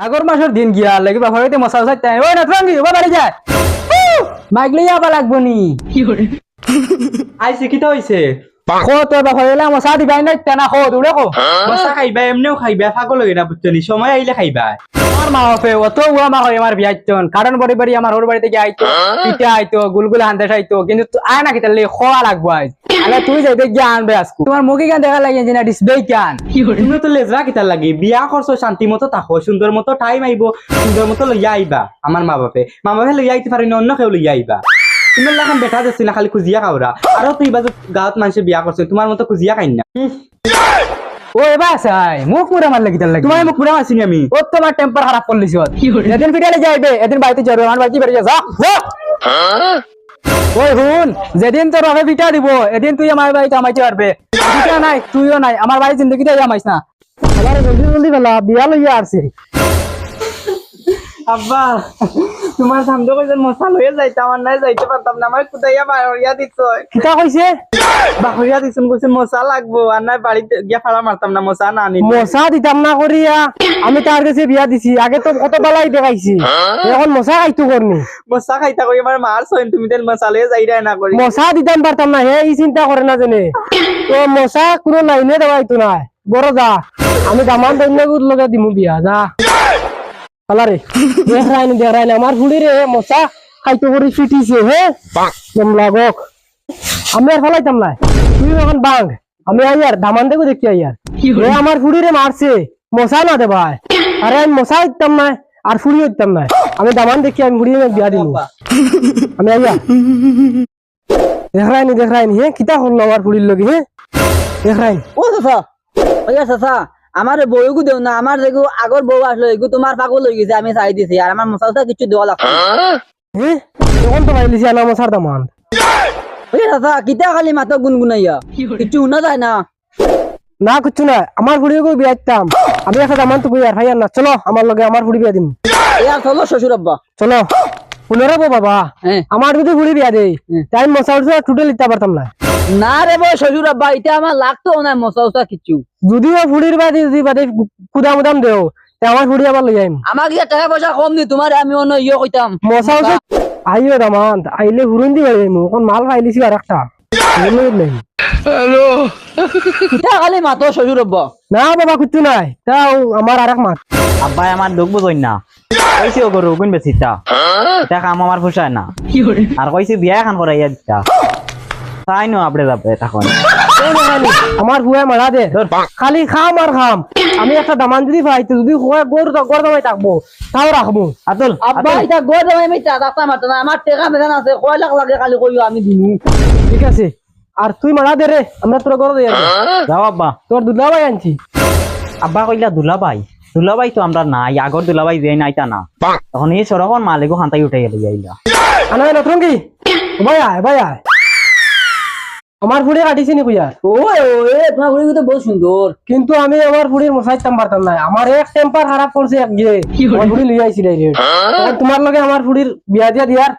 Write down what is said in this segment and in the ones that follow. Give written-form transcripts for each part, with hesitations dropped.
আগর মাসের দিন গিয়া লাগি বাবা হইতে মশা চাইতে ওই না রঙ্গি ও বাড়ি যায় মাইগলি আবার লাগবো নি কি করে আইছে কিতা হইছে খো তোর বাবা হইলে মশা দিবাই না তেনা খো দৌড়ে খো মশা খাইবা এমনিও খাইবা পাগল হই না বুঝছনি সময় আইলে খাইবা আমার মা বাপে অত উয়া মা হয় আমার বিয়াইতন কারণ বড়ি বড়ি আমার ওর বাড়ি থেকে আইতো পিঠা আইতো গুলগুলা আনতে চাইতো কিন্তু আয় না কিতালে খোয়া লাগবো আজ আরে তুই যাইতে গিয়ে আনবে আজকু তোমার মুখে গান দেখা লাগে না ডিসপ্লে কান তুমি তো লেজরা কিতা লাগি বিয়া করছো শান্তি মতো থাকো সুন্দর মতো টাইম আইব সুন্দর মতো লইয়া আইবা আমার মা বাপে লইয়া আইতে পারি না অন্য কেউ লইয়া আইবা তুমি লাখান বেটা যাচ্ছি না খালি খুঁজিয়া খাওরা আর তুই বাজু গাঁৱত মানুষে বিয়া করছে তোমার মতো খুঁজিয়া খাই না ও এবার চাই মুখ মুড়ে মারলে কিতাল লাগে তোমার মুখ পুরা মারছি আমি ও তোমার টেম্পার খারাপ করলিস এদিন ফিটালে যাইবে এদিন বাড়িতে যাবে আমার বাড়িতে বেরিয়ে যা ওই হুন যেদিন তোর বাবা পিঠা দিব এদিন তুই আমার বাড়িতে আমাইতে পারবে পিঠা নাই তুইও নাই আমার বাড়ির জিন্দগিতে আমাইস না আবার জলদি জলদি বেলা বিয়া লইয়া আসছি আব্বা তোমার সামনে কইছেন মশা লইয়া যাইতে আমার নাই যাইতে পারতাম না আমার কুদাইয়া বাহরিয়া দিছ কিতা কইছে বাহরিয়া দিছন কইছেন মশা লাগবো আর নাই বাড়িতে গিয়া ফাড়া মারতাম না মশা না আনি মশা দিতাম না করিয়া আমি তার কাছে বিয়া দিছি আগে তো কত বেলাই দেখাইছি এখন মশা খাইতো করনি মশা খাইতা করি আমার মার সইন তুমি তেল মশা লইয়া যাইরা না করি মশা দিতাম পারতাম না হে এই চিন্তা করে না জানে তো মশা কোনো লাইনে দেওয়াইতো না বড় যা আমি দামান দৈন্যগুর লগে দিমু বিয়া যা আলারে দেখাই না আমার ফুড়ি রে মশা খাইতো করে ফিটিছে হে লাগক আমি আর ফলাইতাম না তুই এখন বাঘ আমি আইয়ার দামান দেখো দেখতে আইয়ার আমার ফুড়ি রে মারছে মশা না দে ভাই আরে আমি মশা দিতাম না আর ফুড়ি দিতাম না আমি দামান দেখি আমি ফুড়ি বিয়া দিব আমি আইয়া দেখাই নি হে কিতা হল আমার ফুড়ির লগে হে দেখাই ও চাচা ওই চাচা আমার বউগু দেও না আমার দেখো আগর বউ আসলো এগু তোমার পাগল হয়ে গেছে আমি চাই দিছি আর আমার মশা কিছু দেওয়া লাগছে হে তখন তো পাইলিছি আনা মশার দামান ওই চাচা কিতা খালি মাথা গুনগুনাইয়া কিছু না যায় না না কিছু না আমার ফুড়িকে বিয়া দিতাম আমি একটা দামান তো আর ভাই না চলো আমার লগে আমার ফুড়ি বিয়া দিম ইয়ার চলো শ্বশুর আব্বা চলো পুনরে বাবা আমার যদি ফুড়ি বিয়া দেই তাই মশা উঠছে টোটাল দিতে পারতাম না না রে বউ শ্বশুর আব্বা এটা আমার লাগতো না মশা উষা কিছু যদিও ফুড়ির বাদে যদি বাদে কুদাম উদাম দেও তা আমার ফুড়ি আবার লই যাইম আমাকে ইয়া টাকা পয়সা কম নি তোমার আমি অন্য ইয়ে কইতাম মশা উঠছে আইও দামান আইলে হুরুন দি যাইম এখন মাল খাইলিছি আর একটা হ্যালো কিতা খালি মাতো শ্বশুর আব্বা না বাবা কিছু নাই তাও আমার আরেক মাত আব্বাই আমার দুঃখ বুঝই না কইছি ও গরু কোন বেচিতা এটা কাম আমার পোষায় না আর কইছি বিয়া এখন করাইয়া দিতা তাই নো আপনি যাবে তখন আমার হুয়া মারা দে খালি খাম আর খাম আমি একটা দামান যদি পাইতো যদি গরু দামাই থাকবো তাও রাখবো আতুল আব্বা এটা গো দামাই আমি টাকা মারতো না আমার টাকা মেজান আছে কয় লাখ লাগে খালি কইও আমি দিমু ঠিক আছে আর তুই মারা দে রে আমরা তোর ঘরে যাই যাও আব্বা তোর দুলাভাই আনছি আব্বা কইলা দুলাভাই তো আমরা নাই আগর দুলাভাই যে নাই তা না তখন এই সরকম মালিকও খান্তাই উঠে গেল যাইলা আনা নতুন কি ভাই আয় আমার ফুড়ি কাটিছি নি কুইয়ার ওই তোমার ঘুরি তো বহুত সুন্দর কিন্তু আমি আমার ফুড়ির মশাইতাম পারতাম না আমার এক টেম্পার খারাপ করছে এক গিয়ে আমার ফুড়ি লিয়ে আইছি ডাইরেক্ট তোমার লগে আমার ফুড়ির বিয়া দিয়ার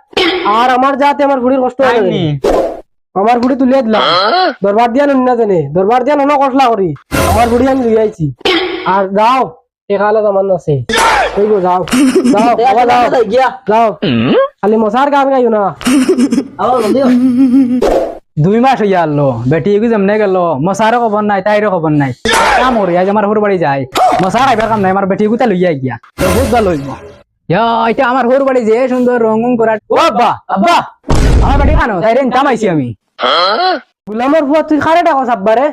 আর আমার যাতে আমার ফুড়ির কষ্ট হয় আমার ফুড়ি তুলিয়া দিলাম দরবার দিয়া না জানে দরবার দিয়া না কসলা করি আমার ফুড়ি আমি লিয়ে আইছি আর যাও এখানে আমার আছে যাও যাও খালি মশার গান গাইও না 2 মাস হইয়া আলো বেটি এগু যেমনে গেল মশারও খবর নাই তাইরও খবর নাই কাম করি আজ আমার হুর বাড়ি যায় মশা খাইবার কাম নাই আমার বেটি এগুতা লইয়া গিয়া বহুত ভালো হইব এটা আমার হুর বাড়ি যে সুন্দর রঙুন করা ও আব্বা আব্বা আমার বেটি খানো তাইরে কামাইছি আমি গুলামর ফুয়া তুই খারে ডাকো সাব্বারে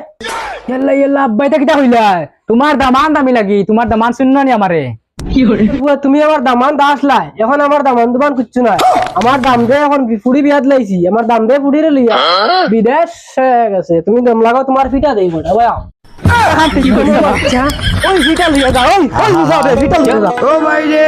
ইয়াল্লা আব্বা এটা কিটা হইলা তোমার দামান দামি লাগি তোমার দামান শুননা নি আমারে তুমি আমার দামান দাসলাই এখন আমার দামান দুমান কিচ্ছু নাই আমার দাম দে এখন ফুড়ি বিয়াত লাইছি আমার দাম দে ফুড়ি রে লিয়া বিদেশ গেছে তুমি দম লাগাও তোমার ফিটা দেই বড় ভাই ওই ফিটা লিয়া যাও ওই ফিটা লিয়া যাও ও ভাই রে